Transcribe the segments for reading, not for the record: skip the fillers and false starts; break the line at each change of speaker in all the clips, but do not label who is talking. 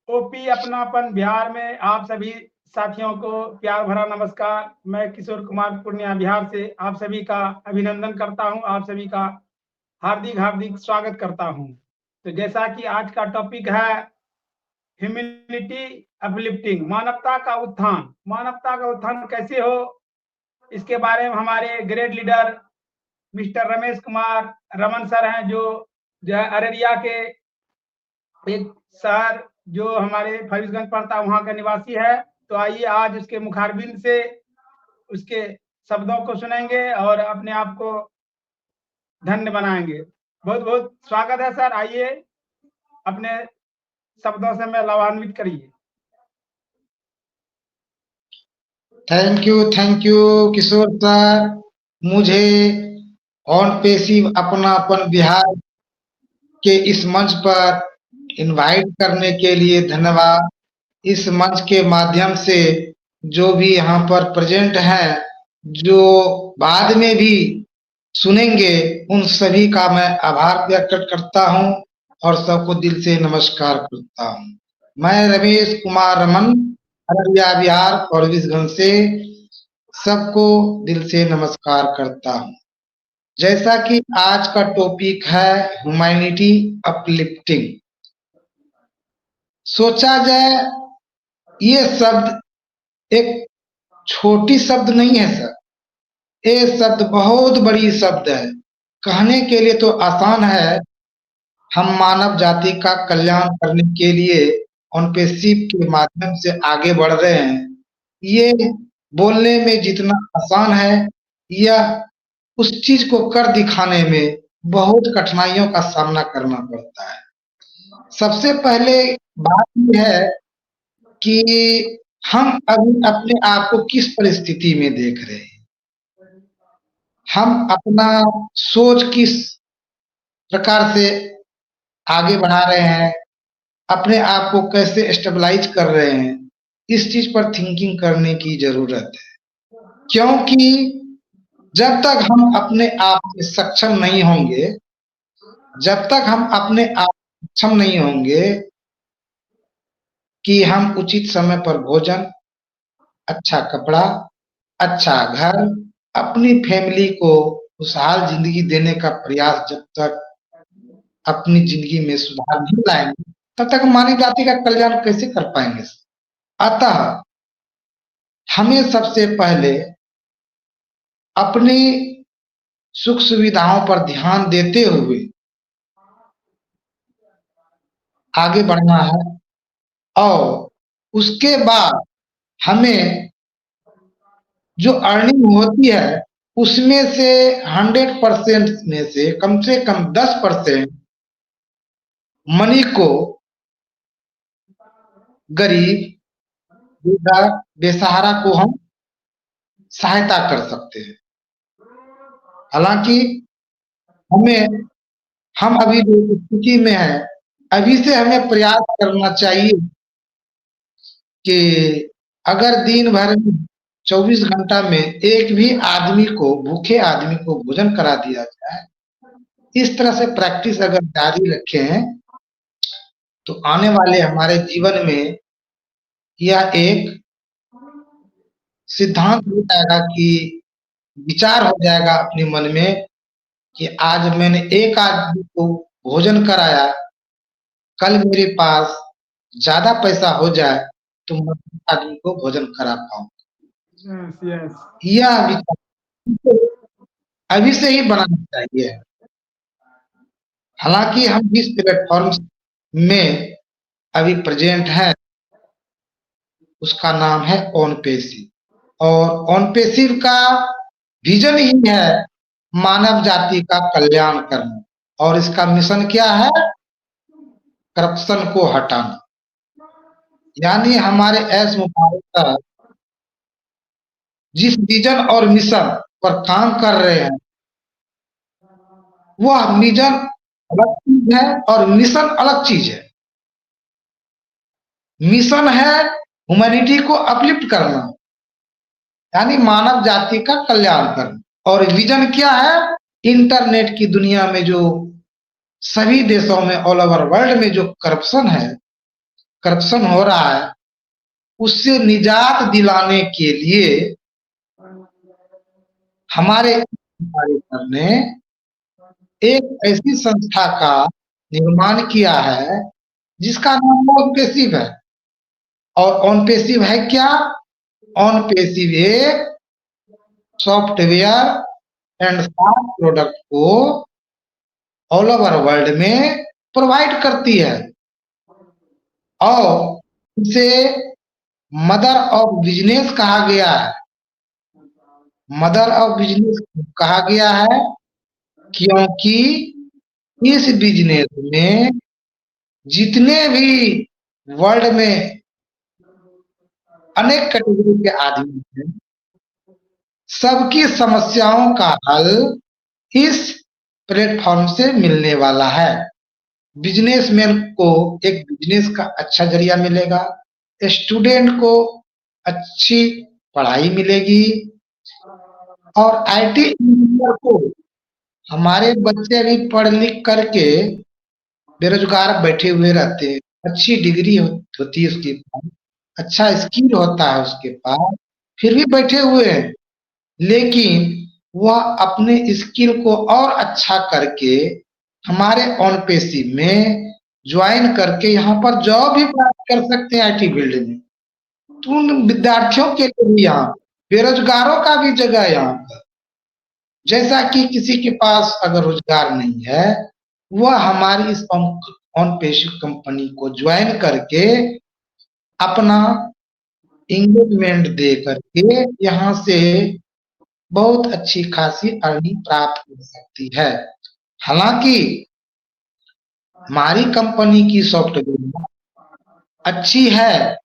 OP अपनापन बिहार में आप सभी साथियों को प्यार भरा नमस्कार। मैं किशोर कुमार पूर्णिया बिहार से आप सभी का अभिनंदन करता हूं, आप सभी का हार्दिक हार्दिक स्वागत करता हूं। तो जैसा कि आज का टॉपिक है ह्यूमैनिटी अपलिफ्टिंग, मानवता का उत्थान कैसे हो, इसके बारे में हमारे great leader mister Ramesh Kumar Raman sir हैं, जो है अररिया के एक शहर जो हमारे फरीसगंज पड़ता है वहां का निवासी है। तो आइए आज उसके मुखारबिन से उसके शब्दों को सुनेंगे और अपने आप को धन्य बनाएंगे। बहुत बहुत स्वागत है सर, आइए अपने शब्दों से मैं लाभान्वित करिए।
Thank you Kishore sir. मुझे ऑन पेसिव अपनापन बिहार के इस मंच पर इनवाइट करने के लिए धन्यवाद। इस मंच के माध्यम से जो भी यहाँ पर प्रेजेंट हैं, जो बाद में भी सुनेंगे, उन सभी का मैं आभार व्यक्त करता हूँ और सबको दिल से नमस्कार करता हूँ। मैं रमेश कुमार रमन, अररिया बिहार फॉरबिसगंज से सबको दिल से नमस्कार करता हूँ। जैसा कि आज का टॉपिक है ह्यूमैनिटी अपलिफ्टिंग, सोचा जाए ये शब्द एक छोटी शब्द नहीं है सर, ये शब्द बहुत बड़ी शब्द है। कहने के लिए तो आसान है, हम मानव जाति का कल्याण करने के लिए ऑनपेसिव के माध्यम से आगे बढ़ रहे हैं। ये बोलने में जितना आसान है, यह उस चीज को कर दिखाने में बहुत कठिनाइयों का सामना करना पड़ता है। सबसे पहले बात यह है कि हम अभी अपने आप को किस परिस्थिति में देख रहे हैं, हम अपना सोच किस प्रकार से आगे बढ़ा रहे हैं, अपने आप को कैसे स्टेबलाइज कर रहे हैं, इस चीज पर थिंकिंग करने की जरूरत है। क्योंकि जब तक हम अपने आप में सक्षम नहीं होंगे, जब तक हम अपने आप में सक्षम नहीं होंगे कि हम उचित समय पर भोजन, अच्छा कपड़ा, अच्छा घर, अपनी फैमिली को खुशहाल जिंदगी देने का प्रयास जब तक अपनी जिंदगी में सुधार नहीं लाएंगे, तब तक मानव जाति का कल्याण कैसे कर पाएंगे। अतः हमें सबसे पहले अपनी सुख सुविधाओं पर ध्यान देते हुए आगे बढ़ना है और उसके बाद हमें जो अर्निंग होती है उसमें से 100% में से कम 10% मनी को गरीब, वृद्धा, बेसहारा को हम सहायता कर सकते हैं। हालांकि हम अभी जो स्थिति में है, अभी से हमें प्रयास करना चाहिए कि अगर दिन भर में 24 घंटा में एक भी आदमी को, भूखे आदमी को भोजन करा दिया जाए, इस तरह से प्रैक्टिस अगर जारी रखें तो आने वाले हमारे जीवन में यह एक सिद्धांत हो जाएगा, कि विचार हो जाएगा अपने मन में कि आज मैंने एक आदमी को भोजन कराया, कल मेरे पास ज्यादा पैसा हो जाए तो मैं आदमी को भोजन करा पाऊं। यह विचार अभी से ही बनाना चाहिए। हालांकि हम जिस प्लेटफॉर्म में अभी प्रेजेंट है उसका नाम है ऑनपेसिव, और ऑनपेसिव का विजन ही है मानव जाति का कल्याण करना, और इसका मिशन क्या है? करप्शन को हटाना। यानी हमारे एस मुबारक सर जिस विजन और मिशन पर काम कर रहे हैं, वह विजन अलग चीज है और मिशन अलग चीज है। मिशन है ह्यूमैनिटी को अपलिफ्ट करना, यानी मानव जाति का कल्याण करना, और विजन क्या है? इंटरनेट की दुनिया में जो सभी देशों में, ऑल ओवर वर्ल्ड में जो करप्शन है, करप्शन हो रहा है, उससे निजात दिलाने के लिए हमारे सर ने एक ऐसी संस्था का निर्माण किया है जिसका नाम ऑनपेसिव है। और ऑनपेसिव है क्या? ऑनपेसिव एक सॉफ्टवेयर एंड SaaS प्रोडक्ट को ऑल ओवर वर्ल्ड में प्रोवाइड करती है और इसे मदर ऑफ बिजनेस कहा गया है। मदर ऑफ बिजनेस कहा गया है क्योंकि इस बिजनेस में जितने भी वर्ल्ड में अनेक कैटेगरी के आदमी हैं, सबकी समस्याओं का हल इस प्लेटफॉर्म से मिलने वाला है। बिजनेसमैन को एक बिजनेस का अच्छा जरिया मिलेगा, स्टूडेंट को अच्छी पढ़ाई मिलेगी और आईटी इंजीनियर को, हमारे बच्चे अभी पढ़ लिख करके बेरोजगार बैठे हुए रहते हैं, अच्छी डिग्री होती है उसके पास, अच्छा स्किल होता है उसके पास, फिर भी बैठे हुए हैं, लेकिन वह अपने स्किल को और अच्छा करके हमारे ऑनपेसिव में ज्वाइन करके यहाँ पर जॉब भी प्राप्त कर सकते हैं आईटी फील्ड में। तो उन विद्यार्थियों के लिए भी यहाँ बेरोजगारों का भी जगह है यहाँ पर। जैसा कि किसी के पास अगर रोजगार नहीं है, वह हमारी इस ऑनपेसिव कंपनी को ज्वाइन करके अपना एंगेजमेंट दे करके यहाँ से बहुत अच्छी खासी अर्निंग प्राप्त कर सकती है। हालांकि हमारी कंपनी की सॉफ्टवेयर अच्छी है,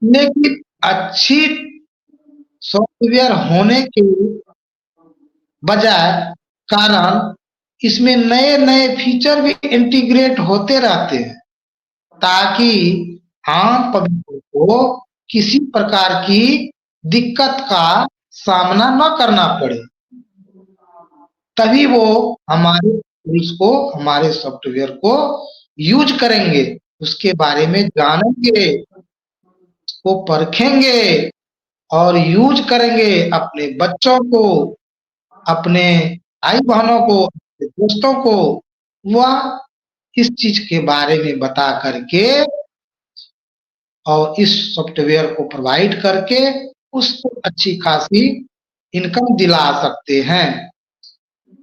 लेकिन अच्छी सॉफ्टवेयर होने के बजाय कारण इसमें नए नए फीचर भी इंटीग्रेट होते रहते हैं ताकि आम पब्लिक को किसी प्रकार की दिक्कत का सामना न करना पड़े, तभी वो हमारे इसको हमारे सॉफ्टवेयर को यूज करेंगे, उसके बारे में जानेंगे, उसको परखेंगे और यूज करेंगे। अपने बच्चों को, अपने भाई बहनों को, अपने दोस्तों को वह इस चीज के बारे में बता करके और इस सॉफ्टवेयर को प्रोवाइड करके उसको अच्छी खासी इनकम दिला सकते हैं।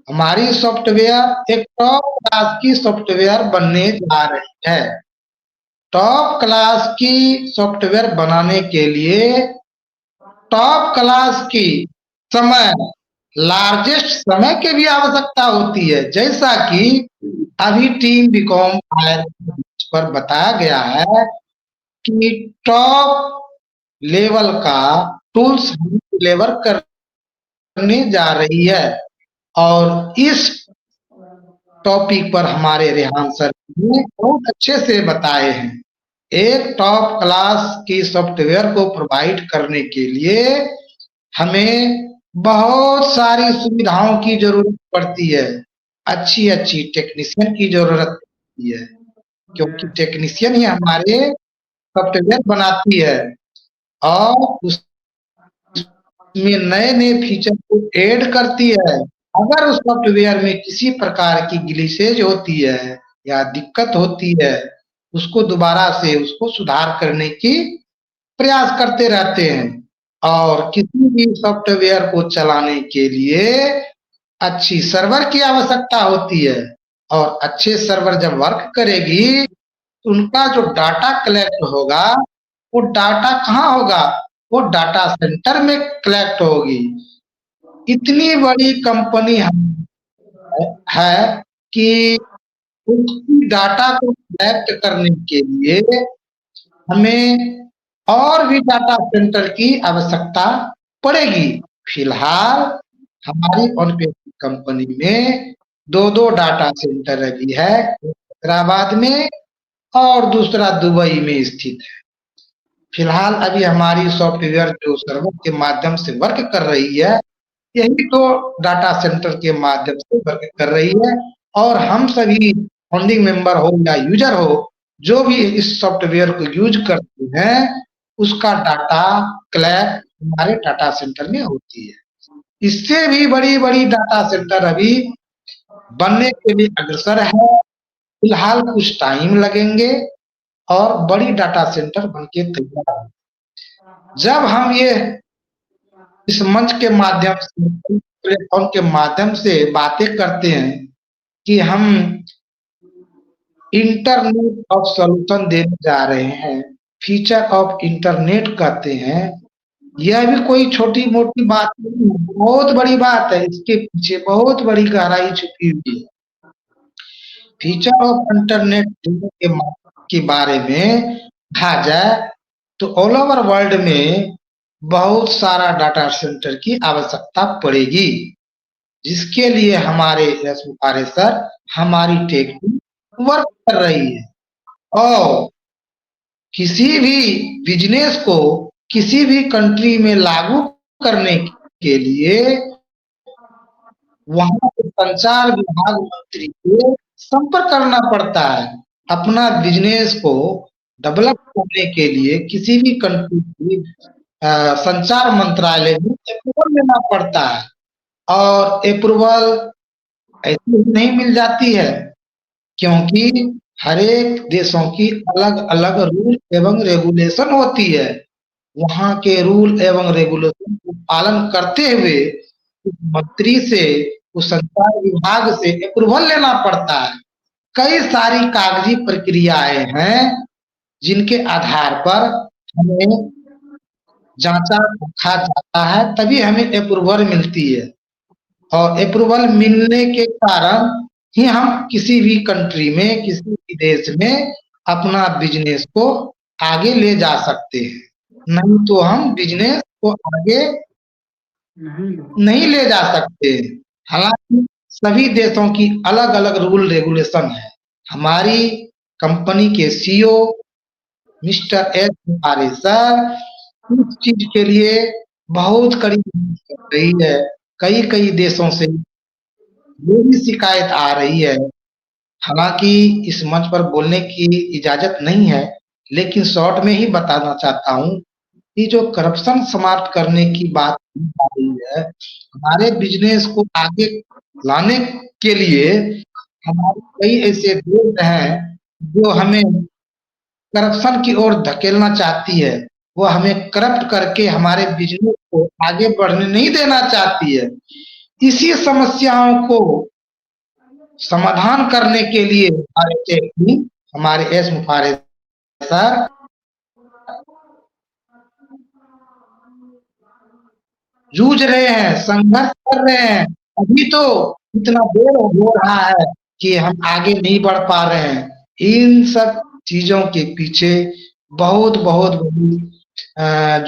हमारी सॉफ्टवेयर एक टॉप क्लास की सॉफ्टवेयर बनने जा रही है। टॉप क्लास की सॉफ्टवेयर बनाने के लिए टॉप क्लास की समय, लार्जेस्ट समय की भी आवश्यकता होती है, जैसा कि अभी टीम बीकॉम पर बताया गया है कि टॉप लेवल का टूल्स डिलीवर करने जा रही है और इस टॉपिक पर हमारे रेहान सर ने बहुत अच्छे से बताए हैं। एक टॉप क्लास की सॉफ्टवेयर को प्रोवाइड करने के लिए हमें बहुत सारी सुविधाओं की जरूरत पड़ती है, अच्छी अच्छी टेक्नीशियन की जरूरत पड़ती है, क्योंकि टेक्नीशियन ही हमारे सॉफ्टवेयर बनाती है और उसमें नए नए फीचर को ऐड करती है। अगर उस सॉफ्टवेयर में किसी प्रकार की ग्लिचेज होती है या दिक्कत होती है, उसको दोबारा से उसको सुधार करने की प्रयास करते रहते हैं। और किसी भी सॉफ्टवेयर को चलाने के लिए अच्छी सर्वर की आवश्यकता होती है और अच्छे सर्वर जब वर्क करेगी तो उनका जो डाटा कलेक्ट होगा, वो डाटा कहाँ होगा? वो डाटा सेंटर में कलेक्ट होगी। इतनी बड़ी कंपनी है कि उसकी डाटा को कलेक्ट करने के लिए हमें और भी डाटा सेंटर की आवश्यकता पड़ेगी। फिलहाल हमारी ऑनपेसिव कंपनी में दो डाटा सेंटर अभी है, हैदराबाद में और दूसरा दुबई में स्थित है। फिलहाल अभी हमारी सॉफ्टवेयर जो सर्वर के माध्यम से वर्क कर रही है, यही तो डाटा सेंटर के माध्यम से वर्क कर रही है और हम सभी फाउंडिंग मेंबर हो या यूजर हो, जो भी इस सॉफ्टवेयर को यूज करते हैं उसका डाटा कलेक्ट हमारे डाटा सेंटर में होती है। इससे भी बड़ी-बड़ी डाटा सेंटर अभी बनने के लिए अग्रसर है। फिलहाल कुछ टाइम लगेंगे और बड़ी डाटा सेंटर बनके तैयार है। जब हम ये इस मंच के माध्यम से, प्लेटफॉर्म के माध्यम से बातें करते हैं कि हम इंटरनेट ऑफ सॉल्यूशन देने जा रहे हैं, फीचर ऑफ इंटरनेट कहते हैं। यह भी कोई छोटी-मोटी बात नहीं है, बहुत बड़ी बात है। इसके पीछे बहुत बड़ी गहराई छुपी हुई है। फीचर ऑफ इंटरनेट के बारे में कहा जाए तो ऑल ओवर वर्ल्ड में बहुत सारा डाटा सेंटर की आवश्यकता पड़ेगी, जिसके लिए हमारे सर हमारी टेक वर्क कर रही है। और किसी भी बिजनेस को किसी भी कंट्री में लागू करने के लिए वहाँ के संचार विभाग मंत्री को संपर्क करना पड़ता है। अपना बिजनेस को डेवलप करने के लिए किसी भी कंट्री की संचार मंत्रालय में अप्रूवल लेना पड़ता है और अप्रूवल ऐसे ही नहीं मिल जाती है, क्योंकि हर एक देशों की अलग-अलग रूल एवं रेगुलेशन होती है। वहाँ के रूल एवं रेगुलेशन को पालन करते हुए मंत्री से, उस संचार विभाग से अप्रूवल लेना पड़ता है। कई सारी कागजी प्रक्रियाएं हैं जिनके आधार पर हमें जांचा रखा जाता है, तभी हमें अप्रूवल मिलती है और अप्रूवल मिलने के कारण ही हम किसी भी कंट्री में, किसी भी देश में अपना बिजनेस को आगे ले जा सकते हैं। नहीं तो हम बिजनेस को आगे नहीं ले जा सकते। हालांकि सभी देशों की अलग-अलग रूल रेगुलेशन है। हमारी कंपनी के CEO mister S R sir इस चीज के लिए बहुत कड़ी मेहनत कर रही है। कई देशों से ये भी शिकायत आ रही है। हालांकि इस मंच पर बोलने की इजाजत नहीं है, लेकिन शॉर्ट में ही बताना चाहता हूँ कि जो करप्शन समाप्त करने की बात की जा रही है, हमारे बिजनेस को आगे लाने के लिए हमारे कई ऐसे देश हैं जो हमें करप्शन की ओर धकेलना चाहती है। वो हमें करप्ट करके हमारे बिजनेस को आगे बढ़ने नहीं देना चाहती है। इसी समस्याओं को समाधान करने के लिए हमारे टेक टीम, हमारे एस मुफारे सर जूझ रहे हैं, संघर्ष कर रहे हैं। अभी तो इतना देर हो रहा है कि हम आगे नहीं बढ़ पा रहे हैं। इन सब चीजों के पीछे बहुत बड़ी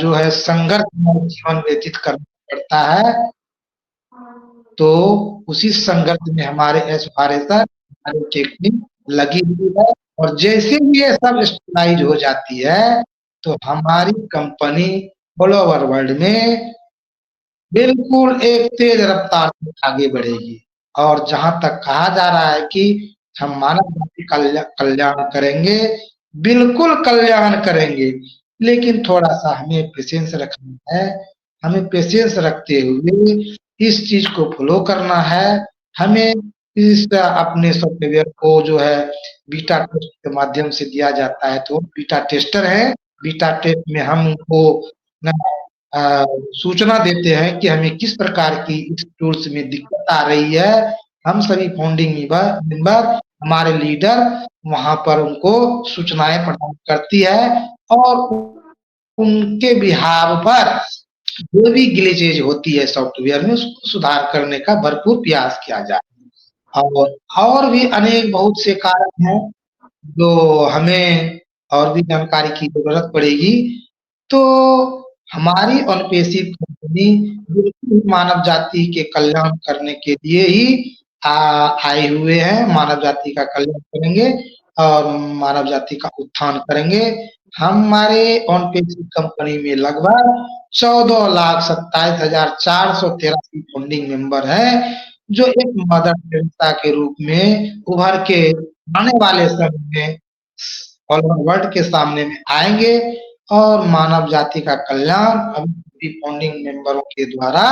जो है संघर्षमय जीवन व्यतीत करना पड़ता है। तो उसी संघर्ष में हमारे एस मुफारे सर, हमारी टेक टीम लगी हुई है और जैसे ही ये सब स्टेबलाइज हो जाती है तो हमारी कंपनी ऑल ओवर वर्ल्ड में बिल्कुल एक तेज रफ्तार से आगे बढ़ेगी। और जहाँ तक कहा जा रहा है कि हम मानव जाति कल्याण करेंगे, बिल्कुल कल्याण करेंगे, लेकिन थोड़ा-सा हमें पेशेंस रखना है। हमें पेशेंस रखते हुए इस चीज़ को फ़ॉलो करना है। हमें इस अपने सॉफ्टवेयर को जो है बीटा टेस्ट के माध्यम से दिया जाता है, तो बीटा टेस्टर है। बीटा टेस्ट में हम उनको न सूचना देते हैं कि हमें किस प्रकार की इस टूल्स में दिक्कत आ रही है। हम सभी फाउंडिंग मेंबर, हमारे लीडर वहाँ पर उनको सूचनाएँ प्रदान करती है और उनके बिहाव पर जो भी ग्लिचेज होती है सॉफ्टवेयर में उसको सुधार करने का भरपूर प्रयास किया जाए। और भी अनेक बहुत से कारण हैं जो हमें और भी जानकारी की ज़रूरत पड़ेगी। तो हमारी ओनपेसिव कंपनी बिल्कुल मानव जाति के कल्याण करने के लिए ही आए हुए हैं। मानव जाति का कल्याण करेंगे और मानव जाति का उत्थान करेंगे। हमारे ओनपेसिव कंपनी में लगभग 14,27,483 फाउंडिंग मेंबर हैं, जो एक मदर टेरेसा के रूप में उभर के आने वाले समय में ऑल ओवर वर्ल्ड के सामने में आएंगे और मानव जाति का कल्याण अभी फाउंडिंग मेंबरों के द्वारा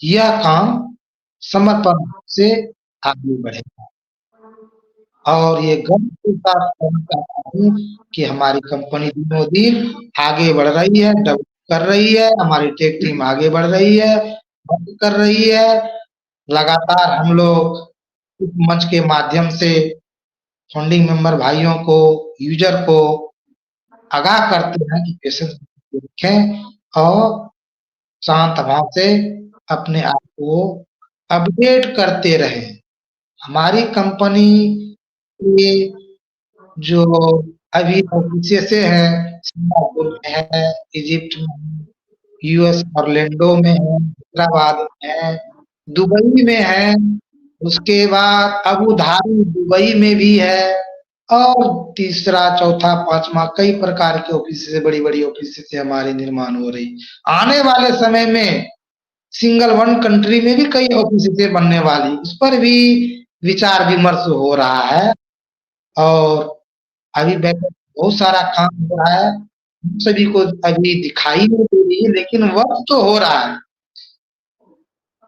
यह काम समर्पण से आगे बढ़ेगा। और ये गर्व के साथ कहना चाहता हूँ कि हमारी कंपनी दिनों दिन आगे बढ़ रही है, डेवलप कर रही है, हमारी टेक टीम आगे बढ़ रही है, मदद कर रही है। लगातार हम लोग इस मंच के माध्यम से फाउंडिंग मेंबर भाइयों को, यूजर को आगाह करते हैं कि पेशेंस रखें और शांत भाव से अपने आप को अपडेट करते रहें। हमारी कंपनी के जो अभी ऑफिसेस हैं, सिंगापुर में है, इजिप्ट में, यूएस ऑरलैंडो में है, हैदराबाद में है, दुबई में है, उसके बाद अबू धाबी दुबई में भी है और तीसरा, चौथा, पांचवा कई प्रकार के ऑफिस से बड़ी-बड़ी ऑफिस से हमारी निर्माण हो रही। आने वाले समय में सिंगल वन कंट्री में भी कई ऑफिसें बनने वाली, उस पर भी विचार विमर्श हो रहा है और अभी बहुत सारा काम हो रहा है। हम सभी को अभी दिखाई नहीं दे रही है, लेकिन वर्क तो हो रहा है।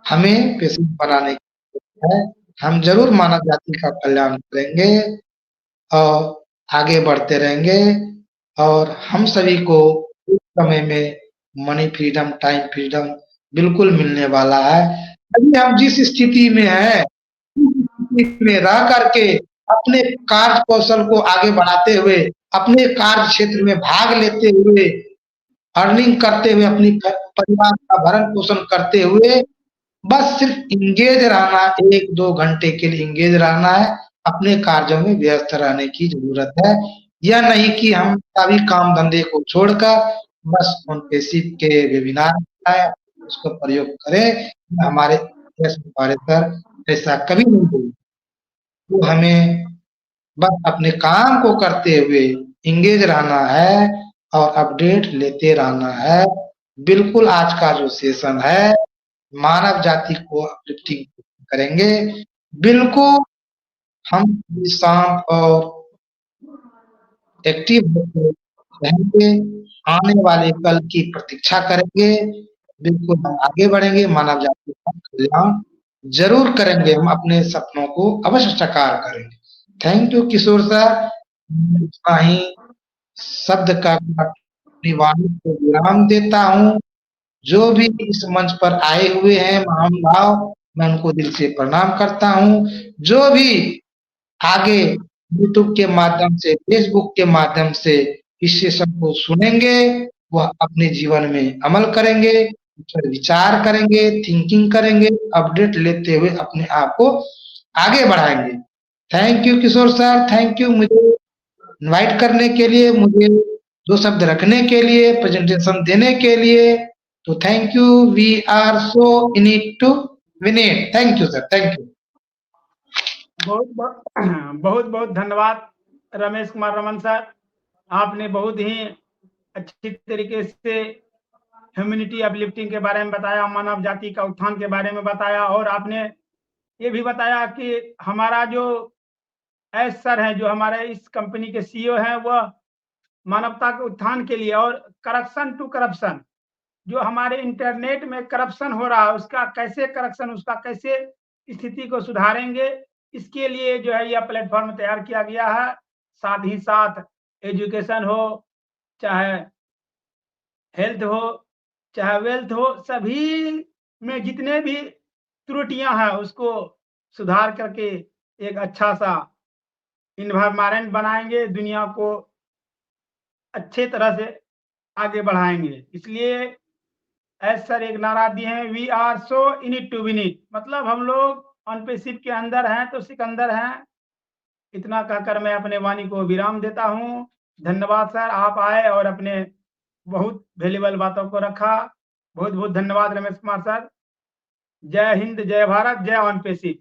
हमें पेशेंस बनाने की जरूरत है। हम जरूर मानव जाति का कल्याण करेंगे और आगे बढ़ते रहेंगे और हम सभी को इस समय में मनी फ्रीडम, टाइम फ्रीडम बिल्कुल मिलने वाला है। अभी हम जिस स्थिति में हैं, उस स्थिति में रह करके अपने कार्य कौशल को आगे बढ़ाते हुए, अपने कार्य क्षेत्र में भाग लेते हुए, अर्निंग करते हुए, अपनी परिवार का भरण-पोषण करते हुए बस सिर्फ एंगेज रहना, 1-2 घंटे के लिए एंगेज रहना है, अपने कार्यों में व्यस्त रहने की ज़रूरत है। यह नहीं कि हम सभी काम-धंधे को छोड़कर बस ऑन-पेसिव के वेबिनार आए, उसका प्रयोग करें। हमारे यस हमारे सर ऐसा कभी नहीं बोले। तो हमें बस अपने काम को करते हुए एंगेज रहना है और अपडेट लेते रहना है। बिल्कुल आज का जो सेशन है, मानव जाति को अपलिफ्टिंग करेंगे। बिल्कुल हम शांत और एक्टिव होके रहेंगे, आने वाले कल की प्रतीक्षा करेंगे। बिल्कुल हम आगे बढ़ेंगे, मानव जाति का कल्याण ज़रूर करेंगे, हम अपने सपनों को अवश्य साकार करेंगे। Thank you Kishore sir. इतना ही शब्द का अपनी वाणी को विराम देता हूँ। जो भी इस मंच पर आए हुए हैं महान भाव, मैं उनको दिल से प्रणाम करता हूँ। जो भी आगे यूट्यूब के माध्यम से, फेसबुक के माध्यम से इस सेशन को सुनेंगे, वह अपने जीवन में अमल करेंगे, उस पर विचार करेंगे, थिंकिंग करेंगे, अपडेट लेते हुए अपने आप को आगे बढ़ाएँगे। Thank you Kishore sir, thank you मुझे इनवाइट करने के लिए, मुझे 2 शब्द रखने के लिए, प्रेजेंटेशन देने के लिए। तो thank you, we are so in it to win it. Thank you sir, thank you.
बहुत बहुत धन्यवाद रमेश कुमार रमन सर। आपने बहुत ही अच्छी तरीके से ह्यूमैनिटी अपलिफ्टिंग के बारे में बताया, मानव जाति का उत्थान के बारे में बताया और आपने ये भी बताया कि हमारा जो एस सर हैं, जो हमारे इस कंपनी के सीईओ हैं, वह मानवता के उत्थान के लिए और करप्शन टू करप्शन, जो हमारे इंटरनेट में करप्शन हो रहा है, उसका कैसे करप्शन, उसका कैसे स्थिति को सुधारेंगे, इसके लिए जो है यह प्लेटफॉर्म तैयार किया गया है। साथ ही साथ एजुकेशन हो, चाहे हेल्थ हो, चाहे वेल्थ हो, सभी में जितने भी त्रुटियां हैं उसको सुधार करके एक अच्छा सा इन्वायरमेंट बनाएंगे, दुनिया को अच्छे तरह से आगे बढ़ाएंगे। इसलिए एस सर एक नारा दिए हैं, we are so in it to win it, मतलब हम लोग अनपेसिव के अंदर हैं तो सिकंदर हैं। इतना कहकर मैं अपने वाणी को विराम देता हूँ। धन्यवाद सर, आप आए और अपने बहुत वैल्यूएबल बातों को रखा। बहुत बहुत धन्यवाद रमेश कुमार सर। जय हिंद, जय भारत, जय अनपेसिव।